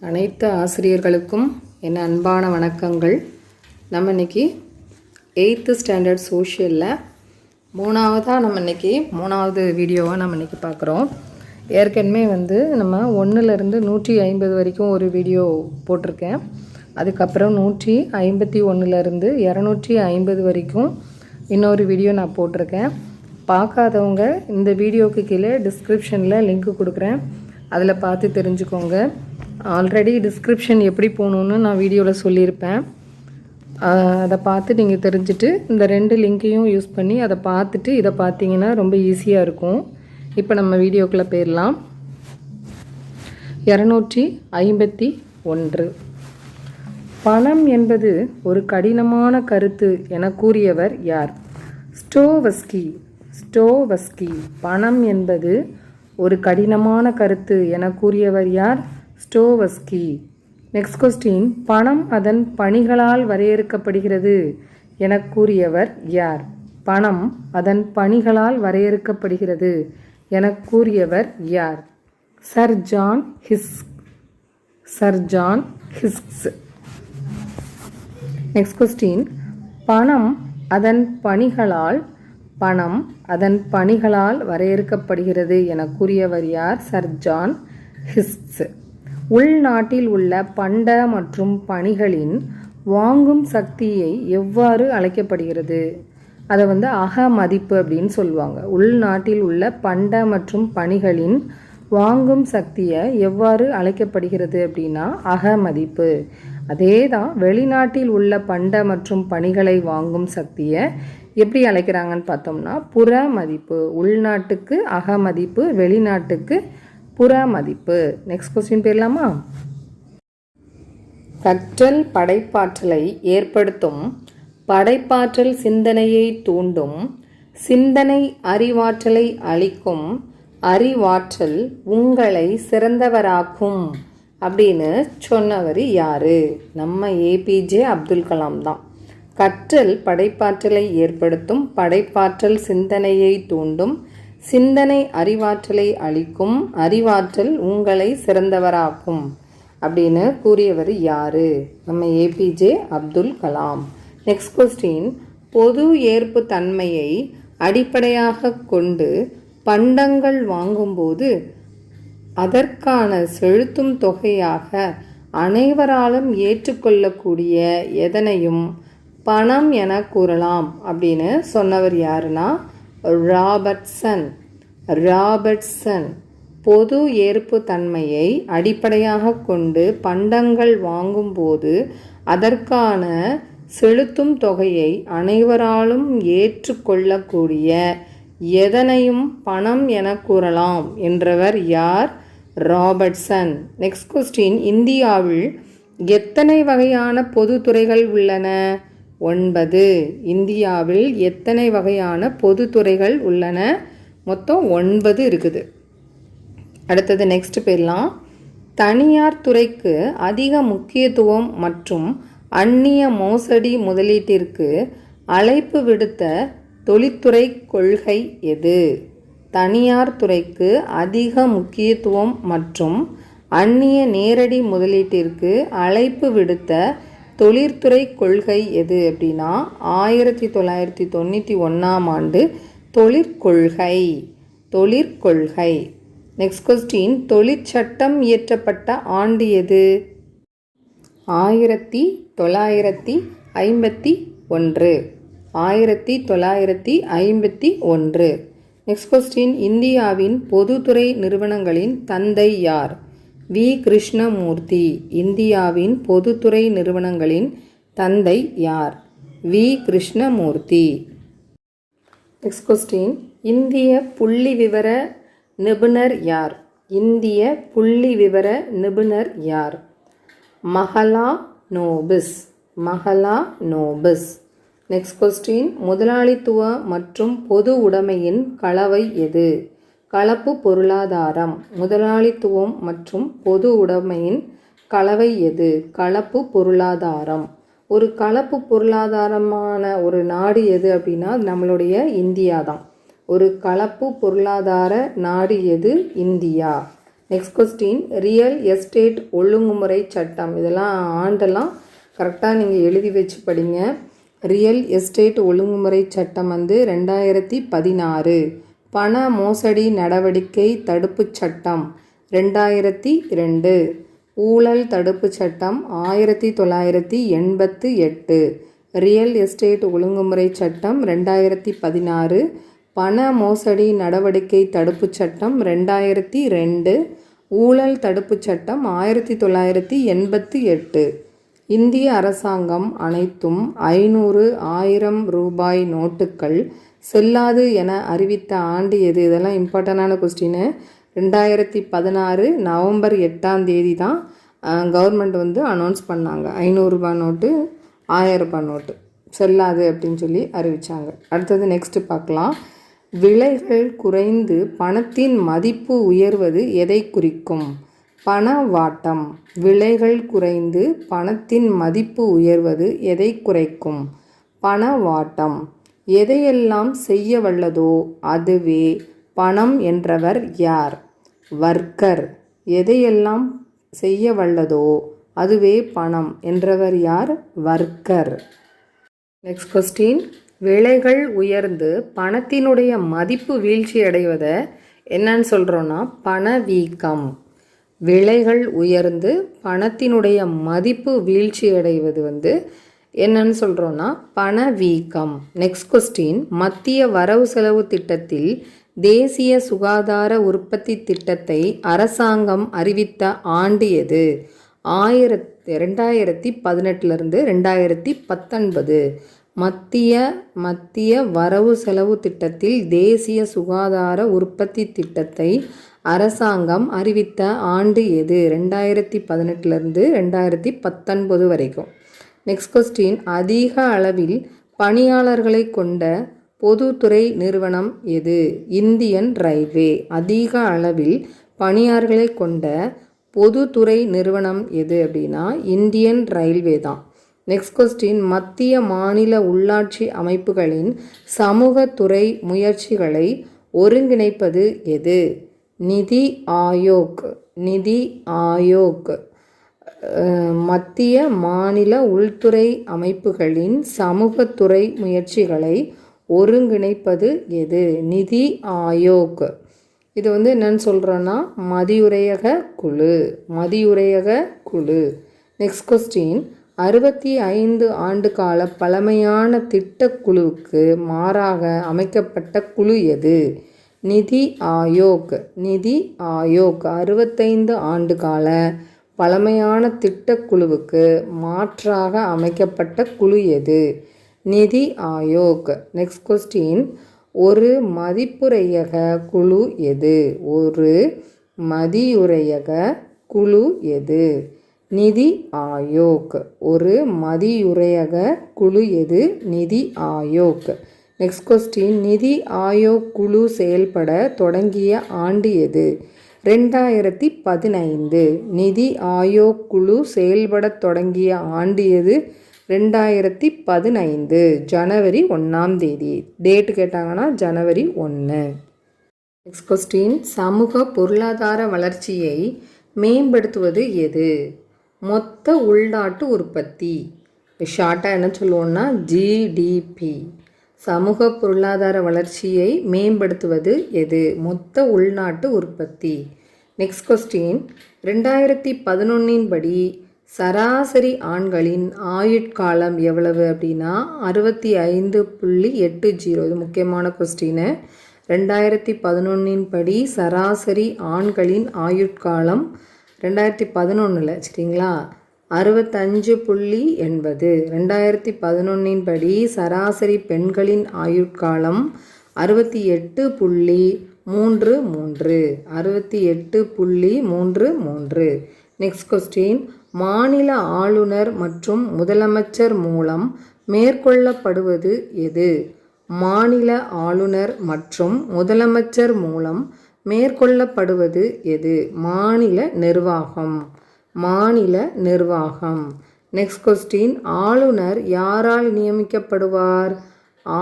அனைத்து ஆசிரியர்களுக்கும் என் அன்பான வணக்கங்கள். நம்ம இன்றைக்கி 8th ஸ்டாண்டர்ட் சோஷியலில் மூணாவது வீடியோவாக நம்ம இன்றைக்கி பார்க்குறோம். ஏற்கனவே நம்ம 1லேருந்து 150 வரைக்கும் ஒரு வீடியோ போட்டிருக்கேன். அதுக்கப்புறம் 151லேருந்து 250 வரைக்கும் இன்னொரு வீடியோ நான் போட்டிருக்கேன். பார்க்காதவங்க இந்த வீடியோவுக்கு கீழே டிஸ்கிரிப்ஷனில் லிங்க் கொடுக்குறேன், அதில் பார்த்து தெரிஞ்சுக்கோங்க. ஆல்ரெடி டிஸ்கிரிப்ஷன் எப்படி போகணுன்னு நான் வீடியோவில் சொல்லியிருப்பேன். அதை பார்த்து நீங்கள் தெரிஞ்சுட்டு இந்த 2 லிங்க்கையும் யூஸ் பண்ணி அதை பார்த்துட்டு இதை பார்த்தீங்கன்னா ரொம்ப ஈஸியாக இருக்கும். இப்போ நம்ம வீடியோக்குள்ளே போயிடலாம். 251. பணம் என்பது ஒரு கடினமான கருத்து என கூறியவர் யார்? ஸ்டோவஸ்கி. பணம் என்பது ஒரு கடினமான கருத்து என கூறியவர் யார்? ஸ்டோவஸ்கி. நெக்ஸ்ட் கொஸ்டின், பணம் அதன் பணிகளால் வரையறுக்கப்படுகிறது என கூறியவர் யார்? பணம் அதன் பணிகளால் வரையறுக்கப்படுகிறது என கூறியவர் யார்? Sir John Hicks. Next question, பணம் அதன் பணிகளால் வரையறுக்கப்படுகிறது என கூறியவர் யார்? Sir John Hicks. உள்நாட்டில் உள்ள பண்ட மற்றும் பணிகளின் வாங்கும் சக்தியை எவ்வாறு அழைக்கப்படுகிறது? அதை அகமதிப்பு அப்படின்னு சொல்லுவாங்க. உள்நாட்டில் உள்ள பண்ட மற்றும் பணிகளின் வாங்கும் சக்தியை எவ்வாறு அழைக்கப்படுகிறது அப்படின்னா அகமதிப்பு. அதே தான் வெளிநாட்டில் உள்ள பண்ட மற்றும் பணிகளை வாங்கும் சக்தியை எப்படி அழைக்கிறாங்கன்னு பார்த்தோம்னா புற மதிப்பு. உள்நாட்டுக்கு அகமதிப்பு, வெளிநாட்டுக்கு புற மதிப்பு. நெக்ஸ்ட் கொஸ்டின் போயிடலாமா? கற்றல் படைப்பாற்றலை ஏற்படுத்தும், படைப்பாற்றல் சிந்தனையை தூண்டும், சிந்தனை அறிவாற்றலை அளிக்கும், அறிவாற்றல் உங்களை சிறந்தவராக்கும் அப்படின்னு சொன்னவர் யாரு? நம்ம ஏபிஜே அப்துல் கலாம் தான். கற்றல் படைப்பாற்றலை ஏற்படுத்தும், படைப்பாற்றல் சிந்தனையை தூண்டும், சிந்தனை அறிவாற்றலை அளிக்கும், அறிவாற்றல் உங்களை சிறந்தவராக்கும் அப்படின்னு கூறியவர் யாரு? நம்ம APJ Abdul Kalam. Next question, பொது ஏற்பு தன்மையை அடிப்படையாக கொண்டு பண்டங்கள் வாங்கும்போது அதற்கான செலுத்தும் தொகையாக அனைவராலும் ஏற்றுக்கொள்ளக்கூடிய எதனையும் பணம் என கூறலாம் அப்படின்னு சொன்னவர் யாருன்னா ராபர்ட்சன். பொது ஏற்பு தன்மையை அடிப்படையாக கொண்டு பண்டங்கள் வாங்கும்போது அதற்கான செலுத்தும் தொகையை அனைவராலும் ஏற்றுக்கொள்ளக்கூடிய எதனையும் பணம் என கூறலாம் என்றவர் யார்? ராபர்ட்சன். நெக்ஸ்ட் கொஸ்டின், இந்தியாவில் எத்தனை வகையான பொதுத்துறைகள் உள்ளன? 9. இந்தியாவில் எத்தனை வகையான பொதுத்துறைகள் உள்ளன? மொத்தம் 9 இருக்குது. அடுத்தது நெக்ஸ்ட் போயிடலாம். தனியார் துறைக்கு அதிக முக்கியத்துவம் மற்றும் அந்நிய மோசடி முதலீட்டிற்கு அழைப்பு விடுத்த தொழில்துறை கொள்கை எது? தனியார் துறைக்கு அதிக முக்கியத்துவம் மற்றும் அந்நிய நேரடி முதலீட்டிற்கு அழைப்பு விடுத்த தொழிற்துறை கொள்கை எது அப்படின்னா 1991ஆம் ஆண்டு தொழிற்கொள்கை. நெக்ஸ்ட் கொஸ்டின், தொழிற்சட்டம் இயற்றப்பட்ட ஆண்டு எது? 1951. நெக்ஸ்ட் கொஸ்டின், இந்தியாவின் பொதுத்துறை நிறுவனங்களின் தந்தை யார்? வி. கிருஷ்ணமூர்த்தி. இந்தியாவின் பொதுத்துறை நிறுவனங்களின் தந்தை யார்? வி. கிருஷ்ணமூர்த்தி. நெக்ஸ்ட் கொஸ்டின், இந்திய புள்ளி விவர நிபுணர் யார்? இந்திய புள்ளி விவர நிபுணர் யார்? மஹலா நோபிஸ். நெக்ஸ்ட் கொஸ்டின், முதலாளித்துவ மற்றும் பொது உடைமையின் கலவை எது? கலப்பு பொருளாதாரம். முதலாளித்துவம் மற்றும் பொது உடைமையின் கலவை எது? கலப்பு பொருளாதாரம். ஒரு கலப்பு பொருளாதாரமான ஒரு நாடு எது அப்படின்னா நம்மளுடைய இந்தியா தான். ஒரு கலப்பு பொருளாதார நாடு எது? India. Next question, real estate ஒழுங்குமுறை சட்டம். இதெல்லாம் ஆண்டெல்லாம் கரெக்டாக நீங்கள் எழுதி வச்சு படிங்க. ரியல் எஸ்டேட் ஒழுங்குமுறை சட்டம் வந்து 2016. பண மோசடி நடவடிக்கை தடுப்பு சட்டம் 2002. ஊழல் தடுப்பு சட்டம் 1988. ரியல் எஸ்டேட் ஒழுங்குமுறை சட்டம் 2016. பண மோசடி நடவடிக்கை தடுப்பு சட்டம் 2002. ஊழல் தடுப்பு சட்டம் 1988. இந்திய அரசாங்கம் அனைத்தும் 500, 1000 ரூபாய் நோட்டுகள் செல்லாது என அறிவித்த ஆண்டு எது? இதெல்லாம் இம்பார்ட்டண்டான கொஸ்டின். 2016 நவம்பர் 8 தான் கவர்மெண்ட் வந்து அனௌன்ஸ் பண்ணாங்க. 500 ரூபாய் நோட்டு, 1000 ரூபாய் நோட்டு செல்லாது அப்படின்னு சொல்லி அறிவித்தாங்க. அடுத்தது நெக்ஸ்ட்டு பார்க்கலாம். விலைகள் குறைந்து பணத்தின் மதிப்பு உயர்வது எதை குறிக்கும்? பணவாட்டம். விலைகள் குறைந்து பணத்தின் மதிப்பு உயர்வது எதை குறைக்கும்? பணவாட்டம். எதையெல்லாம் செய்ய வல்லதோ அதுவே பணம் என்றவர் யார்? வர்க்கர். எதையெல்லாம் செய்ய வல்லதோ அதுவே பணம் என்றவர் யார்? வர்க்கர். நெக்ஸ்ட் கொஸ்டின், விலைகள் உயர்ந்து பணத்தினுடைய மதிப்பு வீழ்ச்சி அடைவதை என்னன்னு சொல்கிறோன்னா பணவீக்கம். விலைகள் உயர்ந்து பணத்தினுடைய மதிப்பு வீழ்ச்சி அடைவது வந்து என்னன்னு சொல்கிறோன்னா பணவீக்கம். நெக்ஸ்ட் கொஸ்டின், மத்திய வரவு செலவு திட்டத்தில் தேசிய சுகாதார உற்பத்தி திட்டத்தை அரசாங்கம் அறிவித்த ஆண்டு எது? 2018 2019. மத்திய வரவு செலவு திட்டத்தில் தேசிய சுகாதார உற்பத்தி திட்டத்தை அரசாங்கம் அறிவித்த ஆண்டு எது? 2018 2019 வரைக்கும். நெக்ஸ்ட் கொஸ்டின், அதிக அளவில் பணியாளர்களை கொண்ட பொதுத்துறை நிறுவனம் எது? Indian railway. அதிக அளவில் பணியாளர்களை கொண்ட பொதுத்துறை நிறுவனம் எது அப்படின்னா இந்தியன் ரயில்வே தான். நெக்ஸ்ட் கொஸ்டின், மத்திய மாநில உள்ளாட்சி அமைப்புகளின் சமூகத்துறை முயற்சிகளை ஒருங்கிணைப்பது எது? நிதி ஆயோக். நிதி ஆயோக். மத்திய மாநில உள்துறை அமைப்புகளின் சமூகத்துறை முயற்சிகளை ஒருங்கிணைப்பது எது? நிதி ஆயோக். இது வந்து என்னன்னு சொல்கிறோன்னா மதியுரையக குழு. மதியுரையக குழு. நெக்ஸ்ட் கொஸ்டின், 65 ஆண்டு கால பழமையான திட்டக்குழுவுக்கு மாறாக அமைக்கப்பட்ட குழு எது? நிதி ஆயோக். நிதி ஆயோக். 65 ஆண்டு கால பழமையான திட்டக்குழுவுக்கு மாற்றாக அமைக்கப்பட்ட குழு எது? நிதி ஆயோக். நெக்ஸ்ட் கொஸ்டின், ஒரு மதிப்புரையக குழு எது? ஒரு மதியுரையக குழு எது? நிதி ஆயோக். ஒரு மதியுரையக குழு எது? நிதி ஆயோக். நெக்ஸ்ட் கொஸ்டின், நிதி ஆயோக் குழு செயல்பட தொடங்கிய ஆண்டு எது? 2015. நிதி ஆயோக் குழு செயல்பட தொடங்கிய ஆண்டு எது? 2015 ஜனவரி 1. டேட்டு கேட்டாங்கன்னா ஜனவரி 1. நெக்ஸ்ட் கொஸ்டின், சமூக பொருளாதார வளர்ச்சியை மேம்படுத்துவது எது? மொத்த உள்நாட்டு உற்பத்தி. ஷார்ட்டாக என்ன சொல்லுவோம்னா ஜிடிபி. சமூக பொருளாதார வளர்ச்சியை மேம்படுத்துவது எது? மொத்த உள்நாட்டு உற்பத்தி. நெக்ஸ்ட் கொஸ்டின், 2011 படி சராசரி ஆண்களின் ஆயுட்காலம் எவ்வளவு அப்படின்னா 65.80. இது முக்கியமான கொஸ்டின். 2011 படி சராசரி ஆண்களின் ஆயுட்காலம் 2011 சரிங்களா 65.80. 2011 படி சராசரி பெண்களின் ஆயுட்காலம் 68.33. 68.33. நெக்ஸ்ட் கொஸ்டின், மாநில ஆளுநர் மற்றும் முதலமைச்சர் மூலம் மேற்கொள்ளப்படுவது எது? மாநில ஆளுநர் மற்றும் முதலமைச்சர் மூலம் மேற்கொள்ளப்படுவது எது? மாநில நிர்வாகம். மாநில நிர்வாகம். நெக்ஸ்ட் கொஸ்டின், ஆளுநர் யாரால் நியமிக்கப்படுவார்?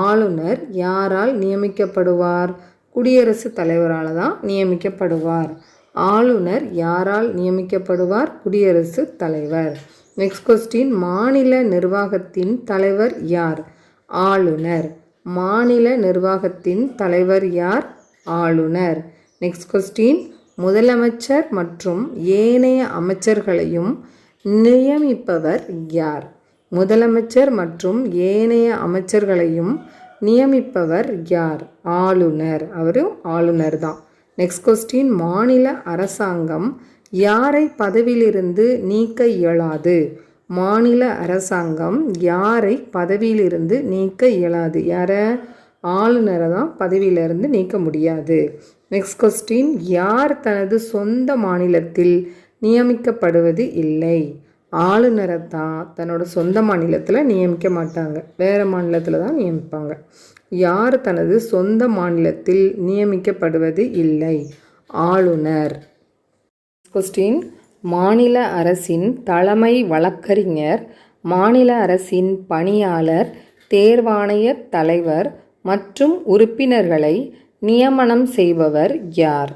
ஆளுநர் யாரால் நியமிக்கப்படுவார்? குடியரசுத் தலைவரால் தான் நியமிக்கப்படுவார். ஆளுநர் யாரால் நியமிக்கப்படுவார்? குடியரசுத் தலைவர். நெக்ஸ்ட் கொஸ்டின், மாநில நிர்வாகத்தின் தலைவர் யார்? ஆளுநர். மாநில நிர்வாகத்தின் தலைவர் யார்? ஆளுநர். நெக்ஸ்ட் கொஸ்டின், முதலமைச்சர் மற்றும் ஏனைய அமைச்சர்களையும் நியமிப்பவர் யார்? முதலமைச்சர் மற்றும் ஏனைய அமைச்சர்களையும் நியமிப்பவர் யார்? ஆளுநர். அவரும் ஆளுநர் தான். நெக்ஸ்ட் கொஸ்டின், மாநில அரசாங்கம் யாரை பதவியிலிருந்து நீக்க இயலாது? மாநில அரசாங்கம் யாரை பதவியிலிருந்து நீக்க இயலாது? யாரை? ஆளுநரை தான் பதவியிலிருந்து நீக்க முடியாது. நெக்ஸ்ட் கொஸ்டின், யார் தனது சொந்த மாநிலத்தில் நியமிக்கப்படுவது இல்லை? ஆளுநரை தான் தன்னோட சொந்த மாநிலத்தில் நியமிக்க மாட்டாங்க, வேறு மாநிலத்தில் தான் நியமிப்பாங்க. யார் தனது சொந்த மாநிலத்தில் நியமிக்கப்படுவது இல்லை? ஆளுநர். கொஸ்டின், மாநில அரசின் தலைமை வழக்கறிஞர், மாநில அரசின் பணியாளர், தேர்வாணைய தலைவர் மற்றும் உறுப்பினர்களை நியமனம் செய்பவர் யார்?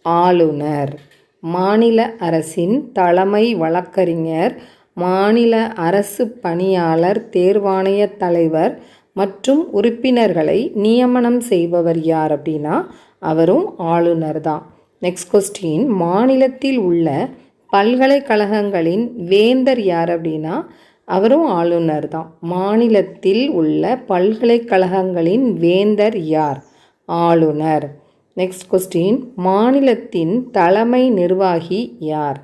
ஆளுநர். மாநில அரசின் தலைமை வழக்கறிஞர், மாநில அரசு பணியாளர், தேர்வாணைய தலைவர் மற்றும் உறுப்பினர்களை நியமனம் செய்பவர் யார் அப்படின்னா அவரும் ஆளுநர் தான். நெக்ஸ்ட் கொஸ்டின், மாநிலத்தில் உள்ள பல்கலைக்கழகங்களின் வேந்தர் யார் அப்படின்னா அவரும் ஆளுநர் தான். மாநிலத்தில் உள்ள பல்கலைக்கழகங்களின் வேந்தர் யார்? ஆளுநர். நெக்ஸ்ட் கொஸ்டின், மாநிலத்தின் தலைமை நிர்வாகி யார்?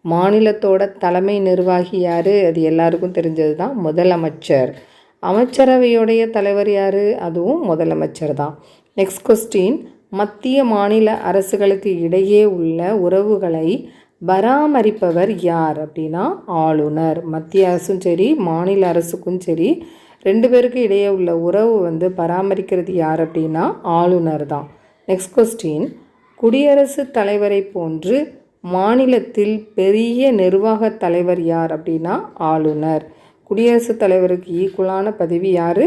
மாநிலத்தோட தலைமை நிர்வாகி யார்? அது எல்லாருக்கும் தெரிஞ்சது தான், முதலமைச்சர். அமைச்சரவையுடைய தலைவர் யார்? அதுவும் முதலமைச்சர் தான். நெக்ஸ்ட் கொஸ்டின், மத்திய மாநில அரசுகளுக்கு இடையே உள்ள உறவுகளை பராமரிப்பவர் யார் அப்படின்னா ஆளுநர். மத்திய அரசும் சரி மாநில அரசுக்கும் சரி ரெண்டு பேருக்கு இடையே உள்ள உறவு பராமரிக்கிறது யார் அப்படின்னா ஆளுநர் தான். நெக்ஸ்ட் கொஸ்டின், குடியரசுத் தலைவரை போன்று மாநிலத்தில் பெரிய நிர்வாக தலைவர் யார் அப்படின்னா ஆளுநர். குடியரசுத் தலைவருக்கு ஈக்குவலான பதவி யார்?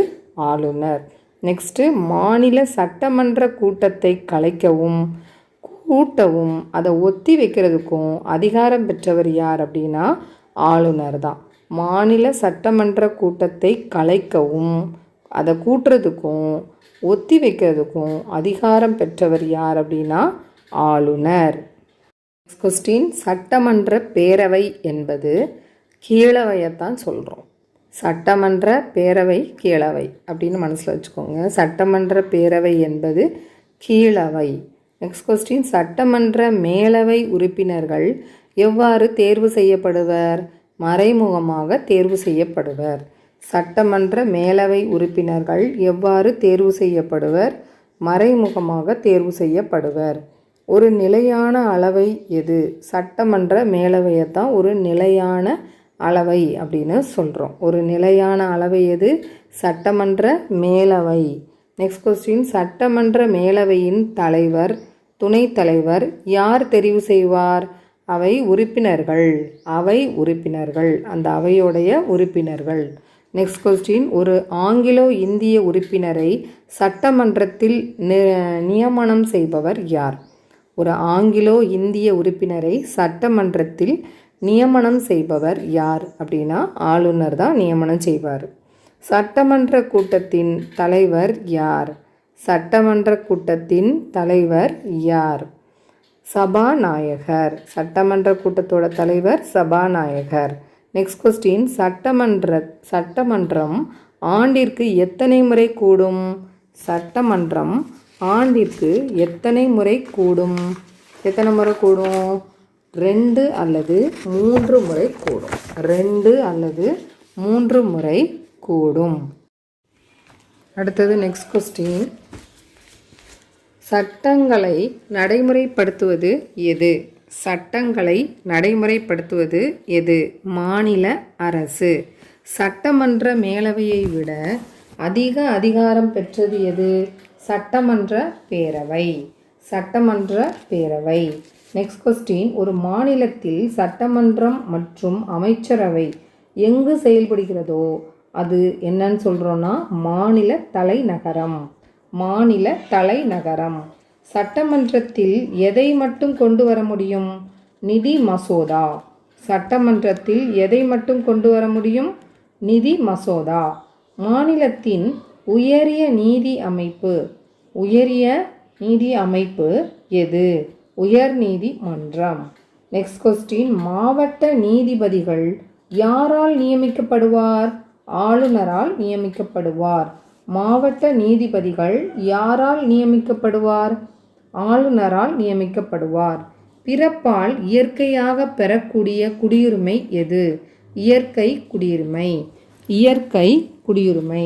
ஆளுநர். நெக்ஸ்ட்டு, மாநில சட்டமன்ற கூட்டத்தை கலைக்கவும் கூட்டவும் அதை ஒத்தி வைக்கிறதுக்கும் அதிகாரம் பெற்றவர் யார் அப்படின்னா ஆளுநர் தான். மாநில சட்டமன்ற கூட்டத்தை கலைக்கவும் அதை கூட்டுறதுக்கும் ஒத்தி வைக்கிறதுக்கும் அதிகாரம் பெற்றவர் யார் அப்படின்னா ஆளுநர். நெக்ஸ்ட் கொஸ்டின், சட்டமன்ற பேரவை என்பது கீழவையத்தான் சொல்கிறோம். சட்டமன்ற பேரவை கீழவை அப்படின்னு மனசில் வச்சுக்கோங்க. சட்டமன்ற பேரவை என்பது கீழவை. நெக்ஸ்ட் கொஸ்டின், சட்டமன்ற மேலவை உறுப்பினர்கள் எவ்வாறு தேர்வு செய்யப்படுவர்? மறைமுகமாக தேர்வு செய்யப்படுவர். சட்டமன்ற மேலவை உறுப்பினர்கள் எவ்வாறு தேர்வு செய்யப்படுவர்? மறைமுகமாக தேர்வு செய்யப்படுவர். ஒரு நிலையான அளவை எது? சட்டமன்ற மேலவையைத்தான் ஒரு நிலையான அளவை அப்படின்னு சொல்கிறோம். ஒரு நிலையான அளவை எது? சட்டமன்ற மேலவை. நெக்ஸ்ட் கொஸ்டின், சட்டமன்ற மேலவையின் தலைவர், துணைத் தலைவர் யார் தெரிவு செய்வார்? அவை உறுப்பினர்கள். அவை உறுப்பினர்கள், அந்த அவையோடைய உறுப்பினர்கள். நெக்ஸ்ட் கொஸ்டின், ஒரு ஆங்கிலோ இந்திய உறுப்பினரை சட்டமன்றத்தில் நியமனம் செய்பவர் யார்? ஒரு ஆங்கிலோ இந்திய உறுப்பினரை சட்டமன்றத்தில் நியமனம் செய்பவர் யார் அப்படின்னா ஆளுநர் தான் நியமனம் செய்வார். சட்டமன்ற கூட்டத்தின் தலைவர் யார்? சட்டமன்ற கூட்டத்தின் தலைவர் யார்? சபாநாயகர். சட்டமன்ற கூட்டத்தோட தலைவர் சபாநாயகர். நெக்ஸ்ட் கொஸ்டின், சட்டமன்றம் ஆண்டிற்கு எத்தனை முறை கூடும்? சட்டமன்றம் ஆண்டிற்கு எத்தனை முறை கூடும்? எத்தனை முறை கூடும்? 2 அல்லது 3 முறை கூடும். 2 அல்லது 3 முறை கூடும். அடுத்தது நெக்ஸ்ட் கொஸ்டின், சட்டங்களை நடைமுறைப்படுத்துவது எது? சட்டங்களை நடைமுறைப்படுத்துவது எது? மாநில அரசு. சட்டமன்ற மேலவையை விட அதிக அதிகாரம் பெற்றது எது? சட்டமன்ற பேரவை. சட்டமன்ற பேரவை. நெக்ஸ்ட் கொஸ்டின், ஒரு மாநிலத்தில் சட்டமன்றம் மற்றும் அமைச்சரவை எங்கு செயல்படுகிறதோ அது என்னன்னு சொல்கிறோன்னா மாநில தலைநகரம். மாநில தலைநகரம். சட்டமன்றத்தில் எதை மட்டும் கொண்டு வர முடியும்? நிதி மசோதா. சட்டமன்றத்தில் எதை மட்டும் கொண்டு வர முடியும்? நிதி மசோதா. மாநிலத்தின் உயரிய நீதி அமைப்பு. உயரிய நீதி அமைப்பு எது? உயர் நீதிமன்றம். நெக்ஸ்ட் கொஸ்டின், மாவட்ட நீதிபதிகள் யாரால் நியமிக்கப்படுவார்? ஆளுநரால் நியமிக்கப்படுவார். மாவட்ட நீதிபதிகள் யாரால் நியமிக்கப்படுவார்? ஆளுநரால் நியமிக்கப்படுவார். பிறப்பால் இயற்கையாக பெறக்கூடிய குடியுரிமை எது? இயற்கை குடியுரிமை. இயற்கை குடியுரிமை.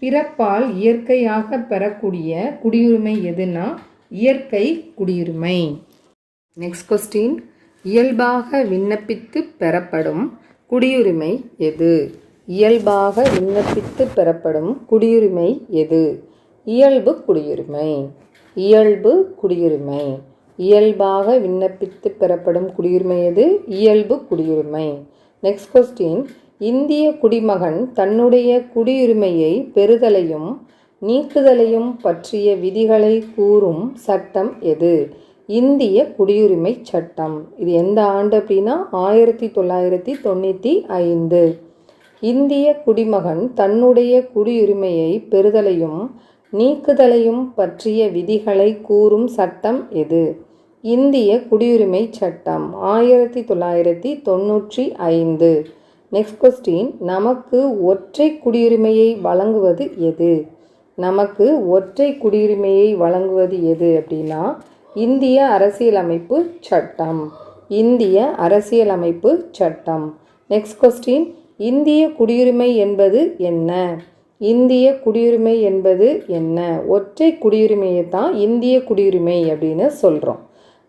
பிறப்பால் இயற்கையாக பெறக்கூடிய குடியுரிமை எதுனா இயற்கை குடியுரிமை. நெக்ஸ்ட் கொஸ்டின், இயல்பாக விண்ணப்பித்து பெறப்படும் குடியுரிமை எது? இயல்பாக விண்ணப்பித்து பெறப்படும் குடியுரிமை எது? இயல்பு குடியுரிமை. இயல்பு குடியுரிமை. இயல்பாக விண்ணப்பித்து பெறப்படும் குடியுரிமை எது? இயல்பு குடியுரிமை. நெக்ஸ்ட் கொஸ்டின், இந்திய குடிமகன் தன்னுடைய குடியுரிமையை பெறுதலையும் நீக்குதலையும் பற்றிய விதிகளை கூறும் சட்டம் எது? இந்திய குடியுரிமை சட்டம். இது எந்த ஆண்டு அப்படின்னா 1995. இந்திய குடிமகன் தன்னுடைய குடியுரிமையை பெறுதலையும் நீக்குதலையும் பற்றிய விதிகளை கூறும் சட்டம் எது? இந்திய குடியுரிமை சட்டம் 1995. நெக்ஸ்ட் கொஸ்டின், நமக்கு ஒற்றை குடியுரிமையை வழங்குவது எது? நமக்கு ஒற்றை குடியுரிமையை வழங்குவது எது அப்படின்னா இந்திய அரசியலமைப்பு சட்டம். இந்திய அரசியலமைப்பு சட்டம். நெக்ஸ்ட் கொஸ்டின், இந்திய குடியுரிமை என்பது என்ன? இந்திய குடியுரிமை என்பது என்ன? ஒற்றை குடியுரிமையை தான் இந்திய குடியுரிமை அப்படின்னு சொல்கிறோம்.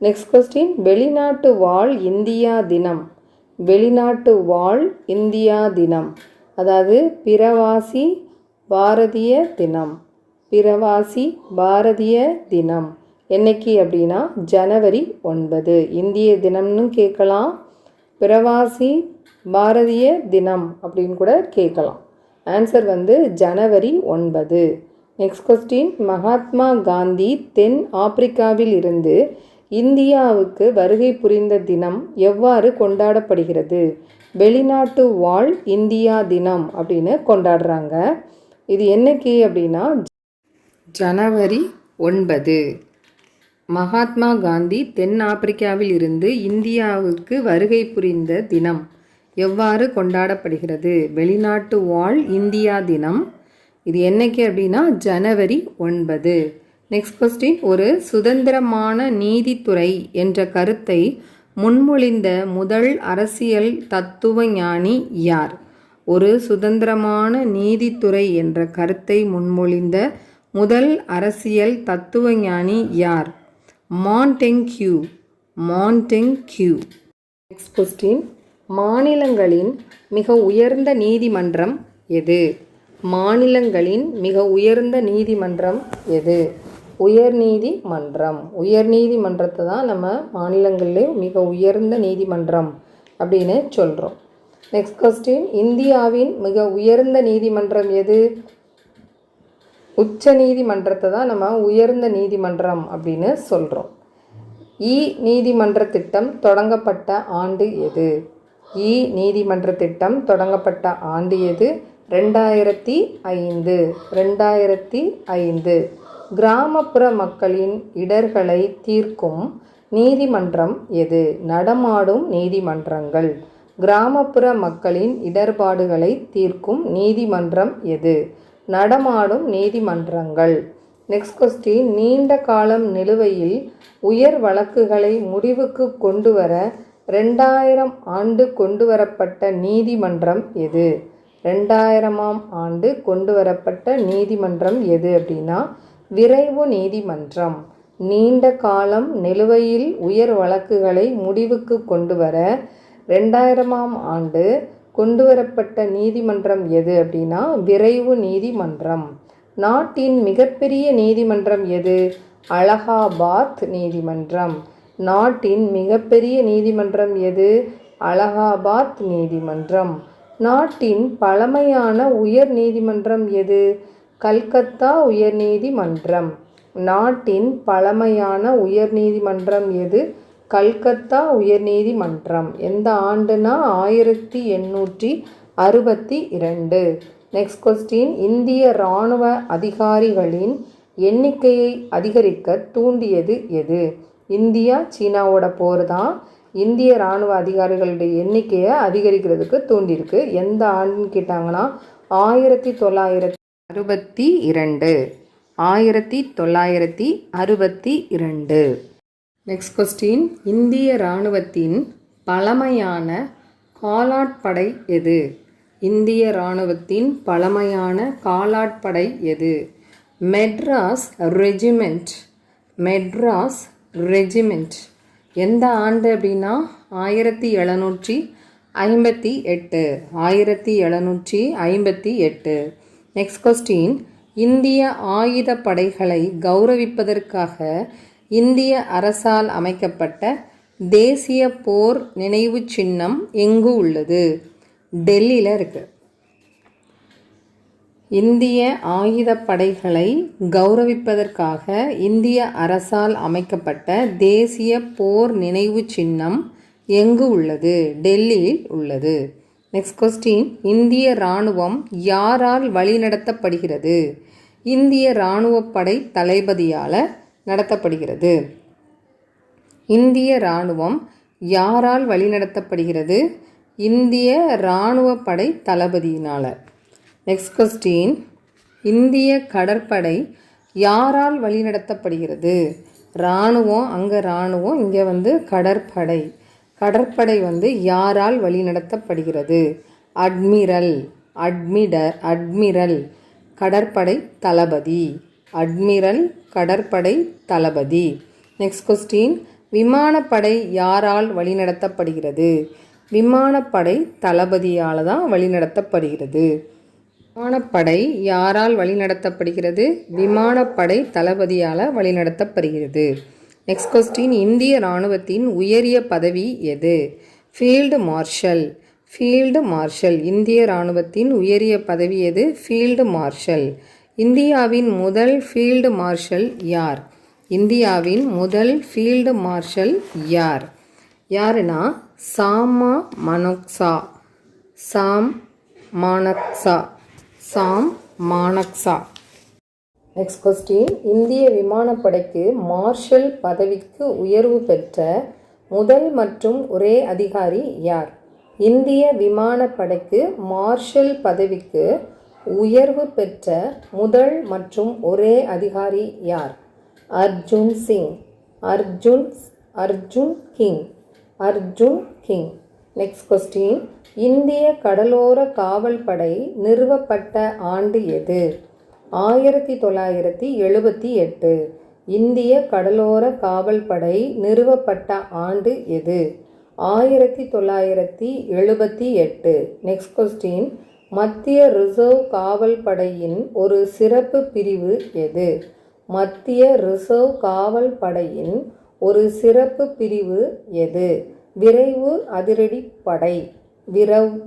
நெக்ஸ்ட் கொஸ்டின், வெளிநாட்டு வாழ் இந்தியா தினம். வெளிநாட்டு வாழ் இந்தியா தினம், அதாவது பிரவாசி பாரதிய தினம். பிரவாசி பாரதிய தினம் என்னைக்கு அப்படின்னா ஜனவரி 9. இந்திய தினம்னு கேட்கலாம், பிரவாசி பாரதிய தினம் அப்படின்னு கூட கேட்கலாம். ஆன்சர் வந்து ஜனவரி 9. நெக்ஸ்ட் கொஸ்டின், மகாத்மா காந்தி தென் ஆப்பிரிக்காவில் இருந்து இந்தியாவுக்கு வருகை புரிந்த தினம் எவ்வாறு கொண்டாடப்படுகிறது? வெளிநாட்டு வாழ் இந்தியா தினம் அப்படின்னு கொண்டாடுறாங்க. இது என்னைக்கு அப்படின்னா ஜனவரி 9. மகாத்மா காந்தி தென் ஆப்பிரிக்காவில் இருந்து இந்தியாவுக்கு வருகை புரிந்த தினம் எவ்வாறு கொண்டாடப்படுகிறது? வெளிநாட்டு வாழ் இந்தியா தினம். இது என்னைக்கு அப்படின்னா ஜனவரி 9. நெக்ஸ்ட் கொஸ்டின், ஒரு சுதந்திரமான நீதித்துறை என்ற கருத்தை முன்மொழிந்த முதல் அரசியல் தத்துவ ஞானி யார்? ஒரு சுதந்திரமான நீதித்துறை என்ற கருத்தை முன்மொழிந்த முதல் அரசியல் தத்துவ ஞானி யார்? மாண்டெங்க்யூ. மாண்டெங்க்யூ. நெக்ஸ்ட் கொஸ்டின், மாநிலங்களின் மிக உயர்ந்த நீதிமன்றம் எது? மாநிலங்களின் மிக உயர்ந்த நீதிமன்றம் எது? உயர்நீதிமன்றம். உயர்நீதிமன்றத்தை தான் நம்ம மாநிலங்களிலே மிக உயர்ந்த நீதிமன்றம் அப்படின்னு சொல்கிறோம். நெக்ஸ்ட் கொஸ்டின், இந்தியாவின் மிக உயர்ந்த நீதிமன்றம் எது? உச்ச நீதிமன்றத்தை தான் நம்ம உயர்ந்த நீதிமன்றம் அப்படின்னு சொல்கிறோம். நீதிமன்ற திட்டம் தொடங்கப்பட்ட ஆண்டு எது? நீதிமன்ற திட்டம் தொடங்கப்பட்ட ஆண்டு எது? 2005. 2005. கிராமப்புற மக்களின் இடர்களை தீர்க்கும் நீதிமன்றம் எது? நடமாடும் நீதிமன்றங்கள். கிராமப்புற மக்களின் இடர்பாடுகளை தீர்க்கும் நீதிமன்றம் எது? நடமாடும் நீதிமன்றங்கள். நெக்ஸ்ட் கொஸ்டின், நீண்ட காலம் நிலுவையில் உயர் வழக்குகளை முடிவுக்கு கொண்டு வர 2000 ஆண்டு கொண்டு வரப்பட்ட நீதிமன்றம் எது? 2000ஆம் ஆண்டு கொண்டு வரப்பட்ட நீதிமன்றம் எது அப்படின்னா விரைவு நீதிமன்றம். நீண்ட காலம் நிலுவையில் உயர் வழக்குகளை முடிவுக்கு கொண்டு வர 2000ஆம் ஆண்டு கொண்டு வரப்பட்ட நீதிமன்றம் எது அப்படின்னா விரைவு நீதிமன்றம். நாட்டின் மிகப்பெரிய நீதிமன்றம் எது? அலகாபாத் நீதிமன்றம். நாட்டின் மிகப்பெரிய நீதிமன்றம் எது? அலகாபாத் நீதிமன்றம். நாட்டின் பழமையான உயர் நீதிமன்றம் எது? கல்கத்தா உயர் நீதிமன்றம். நாட்டின் பழமையான உயர்நீதிமன்றம் எது? கல்கத்தா உயர்நீதிமன்றம். எந்த ஆண்டுனா 1862. நெக்ஸ்ட் கொஸ்டின், இந்திய இராணுவ அதிகாரிகளின் எண்ணிக்கையை அதிகரிக்க தூண்டியது எது? இந்தியா சீனாவோட போர் தான் இந்திய இராணுவ அதிகாரிகளுடைய எண்ணிக்கையை அதிகரிக்கிறதுக்கு தூண்டியிருக்கு. எந்த ஆண்டுன்னு கேட்டாங்கன்னா 1962. 1962. நெக்ஸ்ட் கொஸ்டின், இந்திய இராணுவத்தின் பழமையான காலாட்படை எது? இந்திய இராணுவத்தின் பழமையான காலாட்படை எது? மெட்ராஸ் ரெஜிமெண்ட். மெட்ராஸ் ரெஜிமெண்ட். எந்த ஆண்டு அப்படின்னா 1758. 1758. நெக்ஸ்ட் கொஸ்டின், இந்திய ஆயுத படைகளை கௌரவிப்பதற்காக இந்திய அரசால் அமைக்கப்பட்ட தேசிய போர் நினைவு சின்னம் எங்கு உள்ளது? டெல்லியில் இருக்கு. இந்திய ஆயுத படைகளை கௌரவிப்பதற்காக இந்திய அரசால் அமைக்கப்பட்ட தேசிய போர் நினைவு சின்னம் எங்கு உள்ளது? டெல்லியில் உள்ளது. நெக்ஸ்ட் கொஸ்டின், இந்திய இராணுவம் யாரால் வழிநடத்தப்படுகிறது? இந்திய இராணுவப்படை தளபதியால் நடத்தப்படுகிறது. இந்திய இராணுவம் யாரால் வழிநடத்தப்படுகிறது? இந்திய இராணுவப்படை தளபதியினால். நெக்ஸ்ட் கொஸ்டின், இந்திய கடற்படை யாரால் வழிநடத்தப்படுகிறது? இராணுவம், அங்கே இராணுவம், இங்கே கடற்படை. கடற்படை யாரால் வழிநடத்தப்படுகிறது? அட்மிரல். அட்மிரல் கடற்படை தளபதி. அட்மிரல் கடற்படை தளபதி. நெக்ஸ்ட் கொஸ்டின், விமானப்படை யாரால் வழிநடத்தப்படுகிறது? விமானப்படை தளபதியால் தான் வழிநடத்தப்படுகிறது. விமானப்படை யாரால் வழிநடத்தப்படுகிறது? விமானப்படை தளபதியால் வழிநடத்தப்படுகிறது. நெக்ஸ்ட் கொஸ்டின், இந்திய இராணுவத்தின் உயரிய பதவி எது? Field marshal. Field marshal. இந்திய இராணுவத்தின் உயரிய பதவி எது? Field marshal. இந்தியாவின் முதல் ஃபீல்டு மார்ஷல் யார்? இந்தியாவின் முதல் ஃபீல்டு மார்ஷல் யார்? யாருன்னா சாமா மனோக்சா. சாம் மானக்சா. சாம் மானக்சா. நெக்ஸ்ட் கொஸ்டின், இந்திய விமானப்படைக்கு மார்ஷல் பதவிக்கு உயர்வு பெற்ற முதல் மற்றும் ஒரே அதிகாரி யார்? இந்திய விமானப்படைக்கு மார்ஷல் பதவிக்கு உயர்வு பெற்ற முதல் மற்றும் ஒரே அதிகாரி யார்? Arjun Singh. Arjun king. Next question, இந்திய கடலோர காவல் படை நிறுவப்பட்ட ஆண்டு எது? 1978. இந்திய கடலோர காவல் படை நிறுவப்பட்ட ஆண்டு எது? 1978. நெக்ஸ்ட் கொஸ்டின், மத்திய ரிசர்வ் காவல் படையின் ஒரு சிறப்பு பிரிவு எது? மத்திய ரிசர்வ் காவல் படையின் ஒரு சிறப்பு பிரிவு எது? விரைவு அதிரடிப்படை.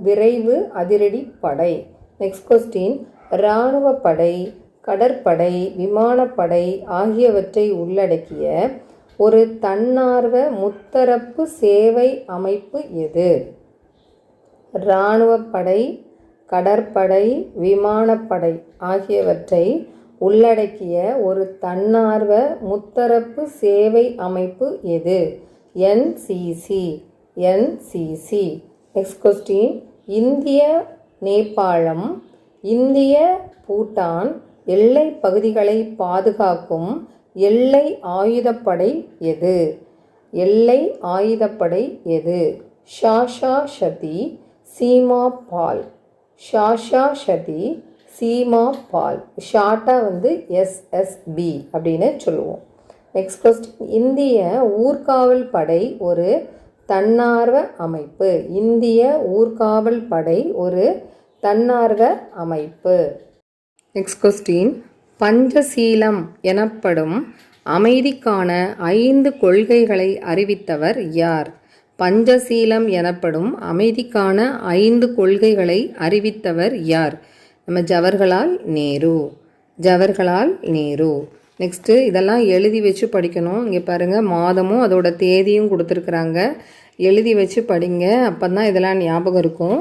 விரைவு அதிரடிப்படை. நெக்ஸ்ட் கொஸ்டின், இராணுவப்படை, கடற்படை, விமானப்படை ஆகியவற்றை உள்ளடக்கிய ஒரு தன்னார்வ முத்தரப்பு சேவை அமைப்பு எது? இராணுவப்படை, கடற்படை, விமானப்படை ஆகியவற்றை உள்ளடக்கிய ஒரு தன்னார்வ முத்தரப்பு சேவை அமைப்பு எது? என்சிசி. நெக்ஸ்ட் கொஸ்டின், இந்திய நேபாளம், இந்திய பூட்டான் எல்லை பகுதிகளை பாதுகாக்கும் எல்லை ஆயுதப்படை எது? எல்லை ஆயுதப்படை எது? சாஷாஷதி சீமா பால். சாஷாஷதி சீமா பால். ஷார்ட்டா எஸ்எஸ்பி அப்படின்னு சொல்லுவோம். நெக்ஸ்ட் கொஸ்டின், இந்திய ஊர்காவல் படை ஒரு தன்னார்வ அமைப்பு. இந்திய ஊர்காவல் படை ஒரு தன்னார்வ அமைப்பு. நெக்ஸ்ட் கொஸ்டின், பஞ்சசீலம் எனப்படும் அமைதிக்கான 5 கொள்கைகளை அறிவித்தவர் யார்? பஞ்சசீலம் எனப்படும் அமைதிக்கான 5 கொள்கைகளை அறிவித்தவர் யார்? நம்ம ஜவஹர்லால் நேரு. நெக்ஸ்ட்டு இதெல்லாம் எழுதி வச்சு படிக்கணும். இங்கே பாருங்கள், மாதமும் அதோட தேதியும் கொடுத்துருக்குறாங்க. எழுதி வச்சு படிங்க, அப்போ தான் இதெல்லாம் ஞாபகம் இருக்கும்.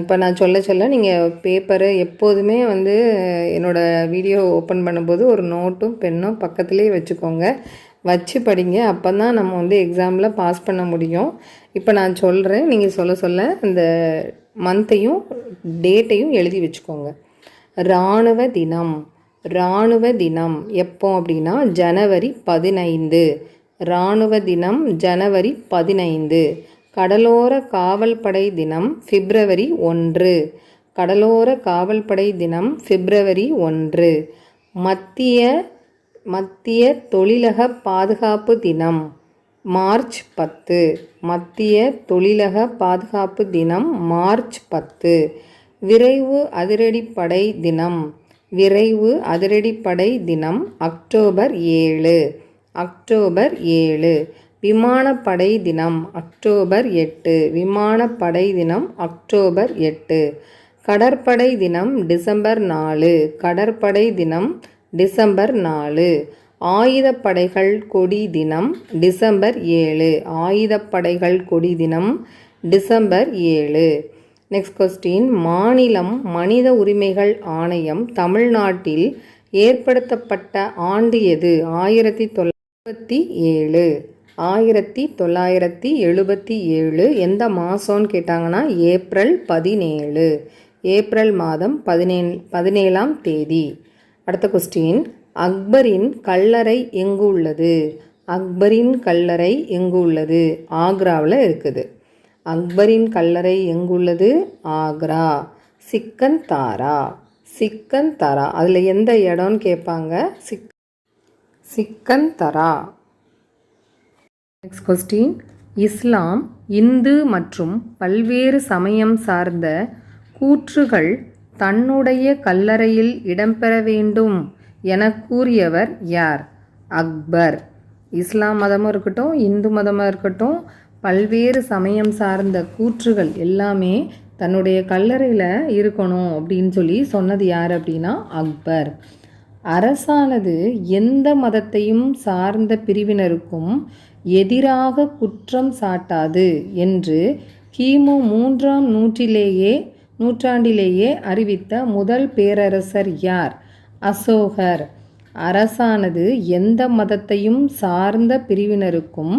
இப்போ நான் சொல்ல நீங்கள் பேப்பரு எப்போதுமே வந்து என்னோடய வீடியோ ஓப்பன் பண்ணும்போது ஒரு நோட்டும் பென்னும் பக்கத்துலேயே வச்சுக்கோங்க. வச்சு படிங்க, அப்போ தான் நம்ம வந்து எக்ஸாமில் பாஸ் பண்ண முடியும். இப்போ நான் சொல்கிறேன், நீங்கள் சொல்ல இந்த மந்த்தையும் டேட்டையும் எழுதி வச்சுக்கோங்க. இராணுவ தினம். இராணுவ தினம் எப்போ அப்படின்னா ஜனவரி 15. இராணுவ தினம் ஜனவரி 15. கடலோர காவல்படை தினம் பிப்ரவரி 1. கடலோர காவல்படை தினம் பிப்ரவரி 1. மத்திய தொழிலக பாதுகாப்பு தினம் மார்ச் 10. மத்திய தொழிலக பாதுகாப்பு தினம் மார்ச் 10. விரைவு அதிரடிப்படை தினம் அக்டோபர் 7. அக்டோபர் 7. விமானப்படை தினம் அக்டோபர் 8. விமானப்படை தினம் அக்டோபர் 8. கடற்படை தினம் டிசம்பர் 4. கடற்படை தினம் டிசம்பர் 4. ஆயுதப்படைகள் கொடி தினம் டிசம்பர் 7. ஆயுதப்படைகள் கொடி தினம் டிசம்பர் 7. நெக்ஸ்ட் கொஸ்டின், மாநிலம் மனித உரிமைகள் ஆணையம் தமிழ்நாட்டில் ஏற்படுத்தப்பட்ட ஆண்டு எது? 1977. 1977. எந்த மாதம்னு கேட்டாங்கன்னா ஏப்ரல் 17. ஏப்ரல் மாதம் 17ஆம் தேதி. அடுத்த கொஸ்டின், அக்பரின் கல்லறை எங்கு உள்ளது? அக்பரின் கல்லறை எங்கு உள்ளது? ஆக்ராவில் இருக்குது. அக்பரின் கல்லறை எங்குள்ளது? ஆக்ரா. சிக்கந்தாரா. சிக்கந்தாரா அதில் எந்த இடம்னு கேட்பாங்க. சிக்கந்தரா. நெக்ஸ்ட் கொஸ்டின், இஸ்லாம், இந்து மற்றும் பல்வேறு சமயம் சார்ந்த கூற்றுகள் தன்னுடைய கல்லறையில் இடம்பெற வேண்டும் என கூறியவர் யார்? அக்பர். இஸ்லாம் மதமும் இருக்கட்டும், இந்து மதமாக இருக்கட்டும், பல்வேறு சமயம் சார்ந்த கூற்றுகள் எல்லாமே தன்னுடைய கல்லறையில் இருக்கணும் அப்படின்னு சொல்லி சொன்னது யார் அப்படின்னா அக்பர். அரசானது எந்த மதத்தையும் சார்ந்த பிரிவினருக்கும் எதிராக குற்றம் சாட்டாது என்று கிமு 3ஆம் நூற்றாண்டிலேயே அறிவித்த முதல் பேரரசர் யார்? அசோகர். அரசானது எந்த மதத்தையும் சார்ந்த பிரிவினருக்கும்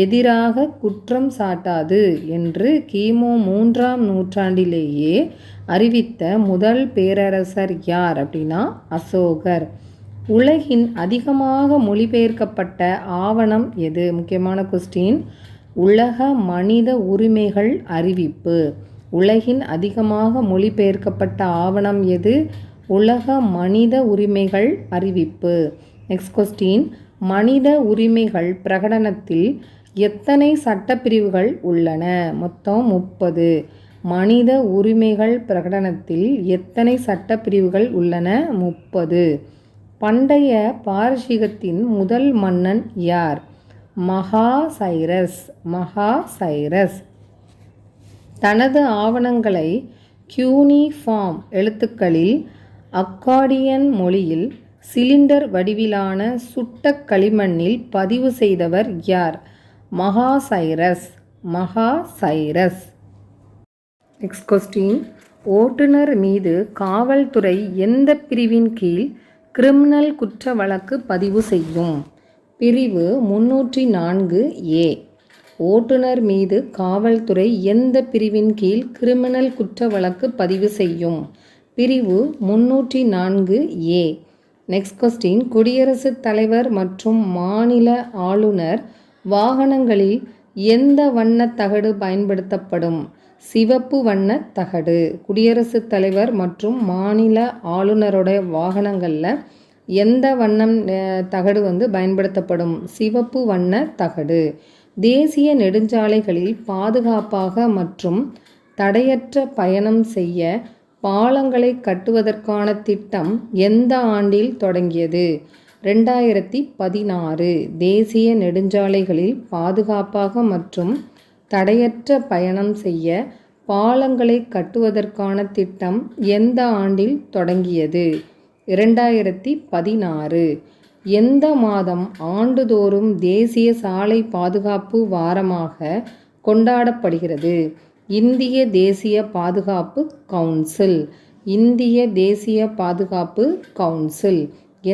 எதிராக குற்றம் சாட்டாது என்று கிமு 3ஆம் நூற்றாண்டிலேயே அறிவித்த முதல் பேரரசர் யார் அப்படின்னா அசோகர். உலகின் அதிகமாக மொழிபெயர்க்கப்பட்ட ஆவணம் எது? முக்கியமான கொஸ்டின். உலக மனித உரிமைகள் அறிவிப்பு. உலகின் அதிகமாக மொழிபெயர்க்கப்பட்ட ஆவணம் எது? உலக மனித உரிமைகள் அறிவிப்பு. நெக்ஸ்ட் கொஸ்டின், மனித உரிமைகள் பிரகடனத்தில் எத்தனை சட்டப்பிரிவுகள் உள்ளன? மொத்தம் 30. மனித உரிமைகள் பிரகடனத்தில் எத்தனை சட்டப்பிரிவுகள் உள்ளன? 30. பண்டைய பாரசீகத்தின் முதல் மன்னன் யார்? மகாசைரஸ். மகாசைரஸ். தனது ஆவணங்களை கியூனிஃபார்ம் எழுத்துக்களில் அக்காடியன் மொழியில் சிலிண்டர் வடிவிலான சுட்ட களிமண்ணில் பதிவு செய்தவர் யார்? மகாசைரஸ். மகாசைரஸ். நெக்ஸ்ட் கொஸ்டின், ஓட்டுநர் மீது காவல்துறை எந்த பிரிவின் கீழ் கிரிமினல் குற்ற வழக்கு பதிவு செய்யும்? பிரிவு 304A. ஓட்டுநர் மீது காவல்துறை எந்த பிரிவின் கீழ் கிரிமினல் குற்ற வழக்கு பதிவு செய்யும்? பிரிவு 304A. நெக்ஸ்ட் கொஸ்டின், குடியரசுத் தலைவர் மற்றும் மாநில ஆளுநர் வாகனங்களில் எந்த வண்ண தகடு பயன்படுத்தப்படும்? சிவப்பு வண்ண தகடு. குடியரசுத் தலைவர் மற்றும் மாநில ஆளுநருடைய வாகனங்களில் எந்த வண்ணம் தகடு பயன்படுத்தப்படும்? சிவப்பு வண்ண தகடு. தேசிய நெடுஞ்சாலைகளில் பாதுகாப்பாக மற்றும் தடையற்ற பயணம் செய்ய பாலங்களை கட்டுவதற்கான திட்டம் எந்த ஆண்டில் தொடங்கியது? 2016. தேசிய நெடுஞ்சாலைகளில் பாதுகாப்பாக மற்றும் தடையற்ற பயணம் செய்ய பாலங்களை கட்டுவதற்கான திட்டம் எந்த ஆண்டில் தொடங்கியது? 2016. எந்த மாதம் ஆண்டுதோறும் தேசிய சாலை பாதுகாப்பு வாரமாக கொண்டாடப்படுகிறது? இந்திய தேசிய பாதுகாப்பு கவுன்சில். இந்திய தேசிய பாதுகாப்பு கவுன்சில்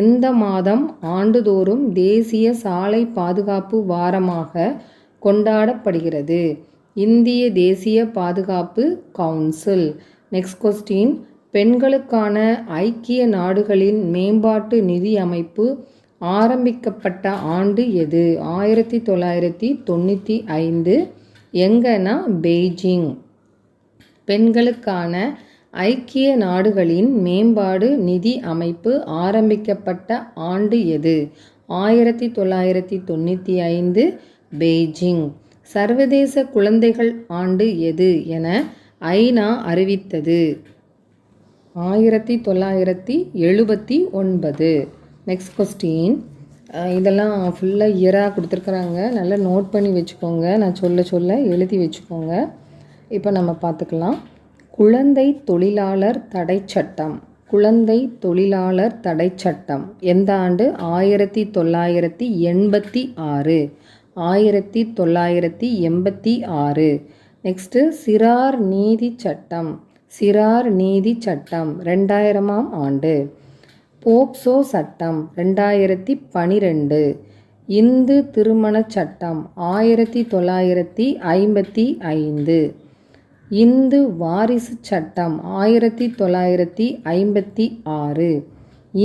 எந்த மாதம் ஆண்டுதோறும் தேசிய சாலை பாதுகாப்பு வாரமாக கொண்டாடப்படுகிறது? இந்திய தேசிய பாதுகாப்பு கவுன்சில். Next question. பெண்களுக்கான ஐக்கிய நாடுகளின் மேம்பாட்டு நிதி அமைப்பு ஆரம்பிக்கப்பட்ட ஆண்டு எது? 1995. எங்கன்னா பெய்ஜிங். பெண்களுக்கான ஐக்கிய நாடுகளின் மேம்பாடு நிதி அமைப்பு ஆரம்பிக்கப்பட்ட ஆண்டு எது? 1995 பெய்ஜிங். சர்வதேச குழந்தைகள் ஆண்டு எது என ஐநா அறிவித்தது? 1979. Next question. இதெல்லாம் ஃபுல்லாக இயராக கொடுத்துருக்குறாங்க, நல்லா நோட் பண்ணி வச்சுக்கோங்க, நான் சொல்ல எழுதி வச்சுக்கோங்க. இப்போ நம்ம பார்த்துக்கலாம். குழந்தை தொழிலாளர் தடை சட்டம். குழந்தை தொழிலாளர் தடை சட்டம் எந்த ஆண்டு? 1986. 1986. நெக்ஸ்ட்டு சிறார் நீதி சட்டம். சிறார் நீதி சட்டம் 2000ஆம் ஆண்டு. போக்சோ சட்டம் 2012. இந்து திருமண சட்டம் 1955. இந்து வாரிசு சட்டம் 1956.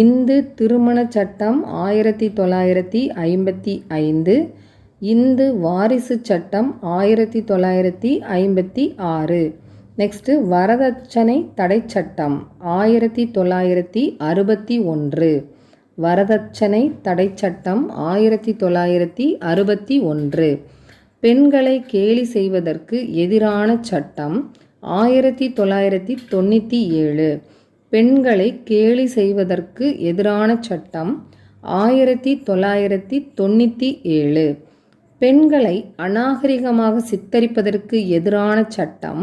இந்து திருமண சட்டம் 1955. இந்து வாரிசு சட்டம் 1956. நெக்ஸ்ட்டு வரதட்சணை தடை சட்டம் 1961. வரதட்சணை தடை சட்டம் 1961. பெண்களை கேலி செய்வதற்கு எதிரான சட்டம் 1997. பெண்களை கேலி செய்வதற்கு எதிரான சட்டம் 1997. பெண்களை அநாகரிகமாக சித்தரிப்பதற்கு எதிரான சட்டம்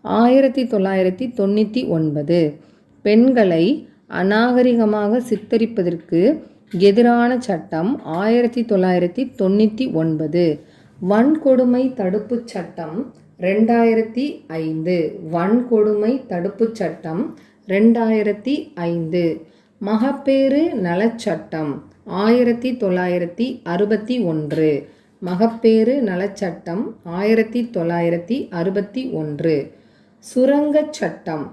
1999. பெண்களை அநாகரிகமாக சித்தரிப்பதற்கு எதிரான சட்டம் 1999. வன்கொடுமை தடுப்பு சட்டம் 2005. வன்கொடுமை தடுப்பு சட்டம் 2005. மகப்பேறு நலச்சட்டம் 1961. மகப்பேறு நலச்சட்டம் 1961. சுரங்கச் சட்டம்.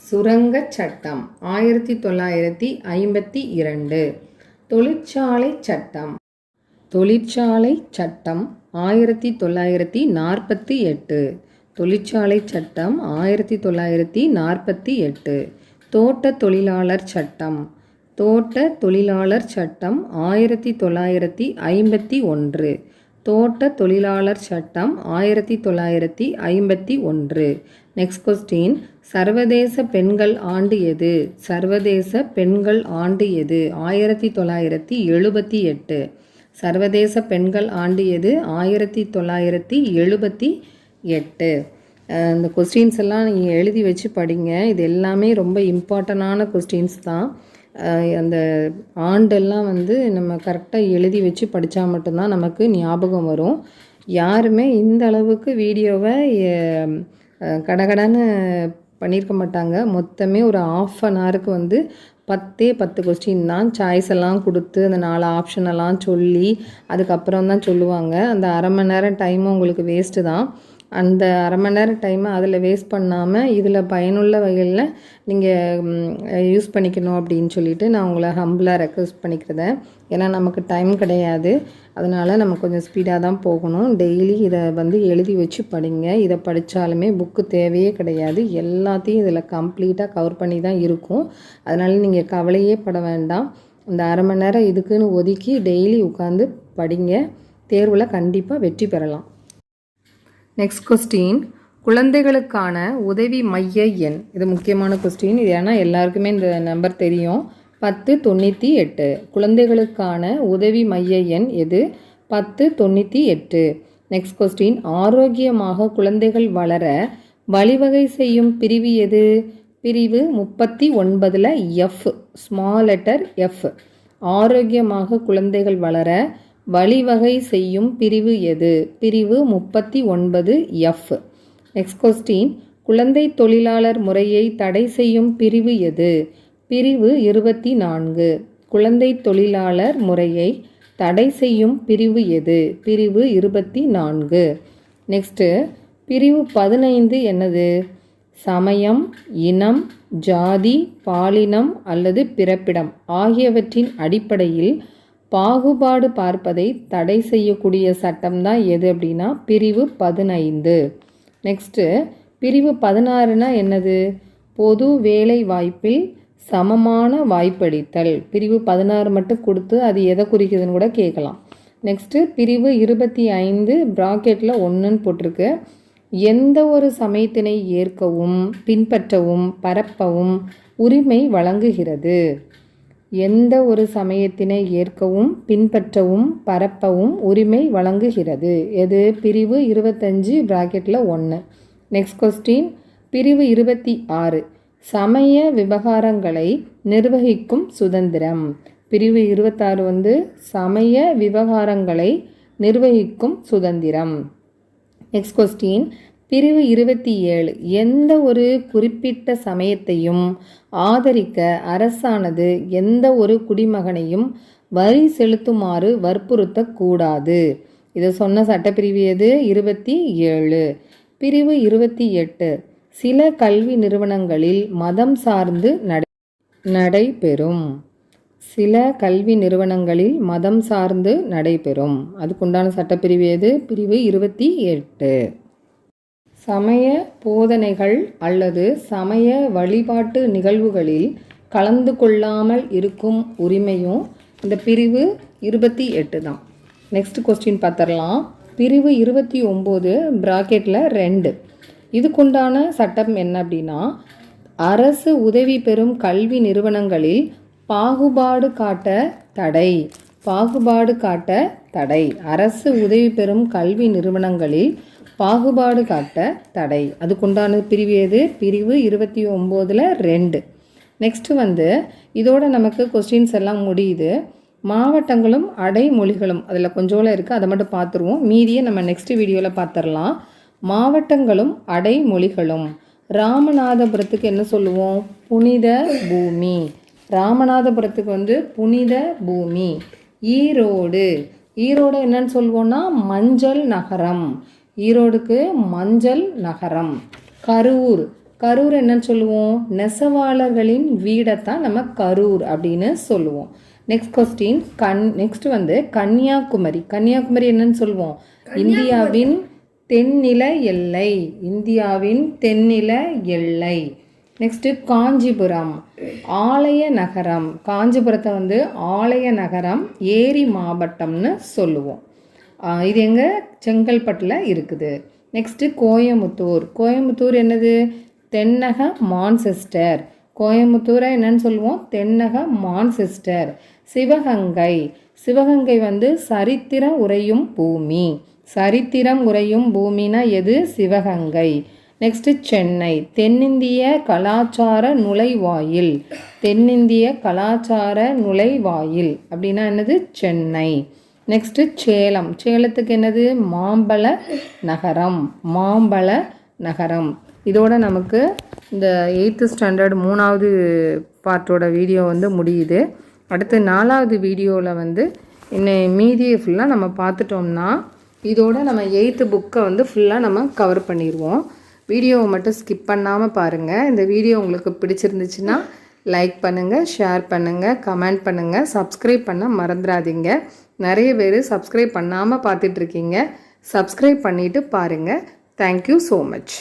சுரங்கச் சட்டம் 1952. தொழிற்சாலை சட்டம். தொழிற்சாலை சட்டம் 1948. தொழிற்சாலை சட்டம் 1948. தோட்ட தொழிலாளர் சட்டம். தோட்ட தொழிலாளர் சட்டம் 1951. தோட்ட தொழிலாளர் சட்டம் 1951. Next question. சர்வதேச பெண்கள் ஆண்டு எது? சர்வதேச பெண்கள் ஆண்டு எது? 1978. சர்வதேச பெண்கள் ஆண்டு எது? 1978. இந்த கொஸ்டின்ஸ் எல்லாம் நீங்கள் எழுதி வச்சு படிங்க. இது எல்லாமே ரொம்ப இம்பார்ட்டண்டான கொஸ்டின்ஸ் தான். அந்த ஆண்டெல்லாம் நம்ம கரெக்டாக எழுதி வச்சு படித்தா மட்டும்தான் நமக்கு ஞாபகம் வரும். யாருமே இந்த அளவுக்கு வீடியோவை கடகடன்னு பண்ணியிருக்க மாட்டாங்க. மொத்தமே ஒரு ½ அன் ஹவருக்கு 10 கொஸ்டின் தான். சாய்ஸ் எல்லாம் கொடுத்து அந்த 4 ஆப்ஷன் எல்லாம் சொல்லி அதுக்கப்புறம் தான் சொல்லுவாங்க. அந்த அரை மணி நேரம் டைமும் உங்களுக்கு வேஸ்ட்டு தான். அந்த அரை மணி நேரம் டைமை அதில் வேஸ்ட் பண்ணாமல் இதில் பயனுள்ள வகையில் நீங்கள் யூஸ் பண்ணிக்கணும் அப்படின்னு சொல்லிட்டு நான் உங்களை ஹம்பிளாக ரெக்வெஸ்ட் பண்ணிக்கிறேன். ஏன்னா நமக்கு டைம் கிடையாது, அதனால் நம்ம கொஞ்சம் ஸ்பீடாக தான் போகணும். டெய்லி இதை எழுதி வச்சு படிங்க. இதை படித்தாலுமே புக்கு தேவையே கிடையாது, எல்லாத்தையும் இதில் கம்ப்ளீட்டாக கவர் பண்ணி தான் இருக்கும். அதனால் நீங்கள் கவலையே பட வேண்டாம். இந்த அரை மணி நேரம் இதுக்குன்னு ஒதுக்கி டெய்லி உட்காந்து படிங்க. தேர்வில் கண்டிப்பாக வெற்றி பெறலாம். Next question. குழந்தைகளுக்கான உதவி மைய எண். இது முக்கியமான கொஸ்டின். இது ஏன்னா எல்லாருக்குமே இந்த நம்பர் தெரியும். 1098. குழந்தைகளுக்கான உதவி மைய எண் எது? 1098. Next question. ஆரோக்கியமாக குழந்தைகள் வளர வழிவகை செய்யும் பிரிவு எது? பிரிவு 39ல் F, ஸ்மால் லெட்டர் F. ஆரோக்கியமாக குழந்தைகள் வளர வழிவகை செய்யும் பிரிவு எது? பிரிவு 39F. நெக்ஸ்ட் கொஸ்டின், குழந்தை தொழிலாளர் முறையை தடை செய்யும் பிரிவு எது? பிரிவு 24. குழந்தை தொழிலாளர் முறையை தடை செய்யும் பிரிவு எது? பிரிவு 24. நெக்ஸ்ட்டு பிரிவு 15 என்னது? சமயம், இனம், ஜாதி, பாலினம் அல்லது பிறப்பிடம் ஆகியவற்றின் அடிப்படையில் பாகுபாடு பார்ப்பதை தடை செய்யக்கூடிய சட்டம் தான் எது அப்படின்னா பிரிவு 15. நெக்ஸ்ட்டு பிரிவு 16னா என்னது? பொது வேலை வாய்ப்பில் சமமான வாய்ப்பளித்தல். பிரிவு 16 மட்டும் கொடுத்து அது எதை குறிக்குதுன்னு கூட கேட்கலாம். நெக்ஸ்ட்டு பிரிவு 25 ப்ராக்கெட்டில் 1ன்னு போட்டிருக்கு. எந்த ஒரு சமயத்தினை ஏற்கவும் பின்பற்றவும் பரப்பவும் உரிமை வழங்குகிறது. எந்த ஒரு சமயத்தினை ஏற்கவும் பின்பற்றவும் பரப்பவும் உரிமை வழங்குகிறது. எது? பிரிவு 25 ப்ராக்கெட்டில் 1. நெக்ஸ்ட் கொஸ்டின், பிரிவு 26 சமய விவகாரங்களை நிர்வகிக்கும் சுதந்திரம். பிரிவு 26 சமய விவகாரங்களை நிர்வகிக்கும் சுதந்திரம். நெக்ஸ்ட் கொஸ்டின், பிரிவு 27 எந்த ஒரு குறிப்பிட்ட சமயத்தையும் ஆதரிக்க அரசானது எந்த ஒரு குடிமகனையும் வரி செலுத்துமாறு வற்புறுத்தக்கூடாது. இதை சொன்ன சட்டப்பிரிவு எது? 27. பிரிவு 28 சில கல்வி நிறுவனங்களில் மதம் சார்ந்து நடைபெறும். சில கல்வி நிறுவனங்களில் மதம் சார்ந்து நடைபெறும். அதுக்குண்டான சட்டப்பிரிவு எது? பிரிவு 28. சமய போதனைகள் அல்லது சமய வழிபாட்டு நிகழ்வுகளில் கலந்து கொள்ளாமல் இருக்கும் உரிமையும் இந்த பிரிவு 28 தான். நெக்ஸ்ட் கொஸ்டின் பார்த்துடலாம். பிரிவு 29 ப்ராக்கெட்டில் 2 இதுக்குண்டான சட்டம் என்ன அப்படின்னா, அரசு உதவி பெறும் கல்வி நிறுவனங்களில் பாகுபாடு காட்ட தடை. பாகுபாடு காட்ட தடை. அரசு உதவி பெறும் கல்வி நிறுவனங்களில் பாகுபாடு காட்ட தடை. அதுக்குண்டான பிரிவு எது? பிரிவு 29ல் 2. நெக்ஸ்ட்டு இதோட நமக்கு கொஸ்டின்ஸ் எல்லாம் முடியுது. மாவட்டங்களும் அடைமொழிகளும் அதில் கொஞ்சோல இருக்குது, அதை மட்டும் பார்த்துருவோம். மீதியை நம்ம நெக்ஸ்ட் வீடியோவில் பார்த்துடலாம். மாவட்டங்களும் அடைமொழிகளும். ராமநாதபுரத்துக்கு என்ன சொல்லுவோம்? புனித பூமி. ராமநாதபுரத்துக்கு புனித பூமி. ஈரோடு. ஈரோடு என்னன்னு சொல்லுவோம்னா மஞ்சள் நகரம். ஈரோடுக்கு மஞ்சள் நகரம். கரூர். கரூர் என்னன்னு சொல்லுவோம்? நெசவாளர்களின் வீடைத்தான் நம்ம கரூர் அப்படின்னு சொல்லுவோம். Next question, next Kanyakumari. Kanyakumari என்னன்னு சொல்லுவோம்? இந்தியாவின் தென்னில எல்லை. இந்தியாவின் தென்னில எல்லை. நெக்ஸ்ட்டு காஞ்சிபுரம். ஆலய நகரம். காஞ்சிபுரத்தை ஆலய நகரம், ஏரி மாவட்டம்னு சொல்லுவோம். இது எங்கே? செங்கல்பட்டில் இருக்குது. நெக்ஸ்ட்டு கோயமுத்தூர். கோயமுத்தூர் என்னது? தென்னக மான்செஸ்டர். கோயமுத்தூரை என்னன்னு சொல்லுவோம்? தென்னக மான்செஸ்டர். சிவகங்கை. சிவகங்கை சரித்திரம் உறையும் பூமி. சரித்திரம் உறையும் பூமினா எது? சிவகங்கை. நெக்ஸ்ட்டு சென்னை. தென்னிந்திய கலாச்சார நுழைவாயில். தென்னிந்திய கலாச்சார நுழைவாயில் அப்படின்னா என்னது? சென்னை. நெக்ஸ்ட்டு சேலம். சேலத்துக்கு என்னது? மாம்பழ நகரம். மாம்பழ நகரம். இதோட நமக்கு இந்த 8th ஸ்டாண்டர்ட் 3வது பார்ட்டோட வீடியோ முடியுது. அடுத்து 4வது வீடியோவில் இன்னும் மீதியை ஃபுல்லாக நம்ம பார்த்துட்டோம்னா இதோட நம்ம 8th புக்கை ஃபுல்லாக நம்ம கவர் பண்ணிடுவோம். வீடியோவை மட்டும் ஸ்கிப் பண்ணாமல் பாருங்கள். இந்த வீடியோ உங்களுக்கு பிடிச்சிருந்துச்சுன்னா லைக் பண்ணுங்கள், ஷேர் பண்ணுங்கள், கமெண்ட் பண்ணுங்கள், சப்ஸ்கிரைப் பண்ண மறந்துடாதீங்க. நிறைய பேர் சப்ஸ்கிரைப் பண்ணாமல் பார்த்துட்ருக்கீங்க. சப்ஸ்கிரைப் பண்ணிவிட்டு பாருங்கள். Thank you so much.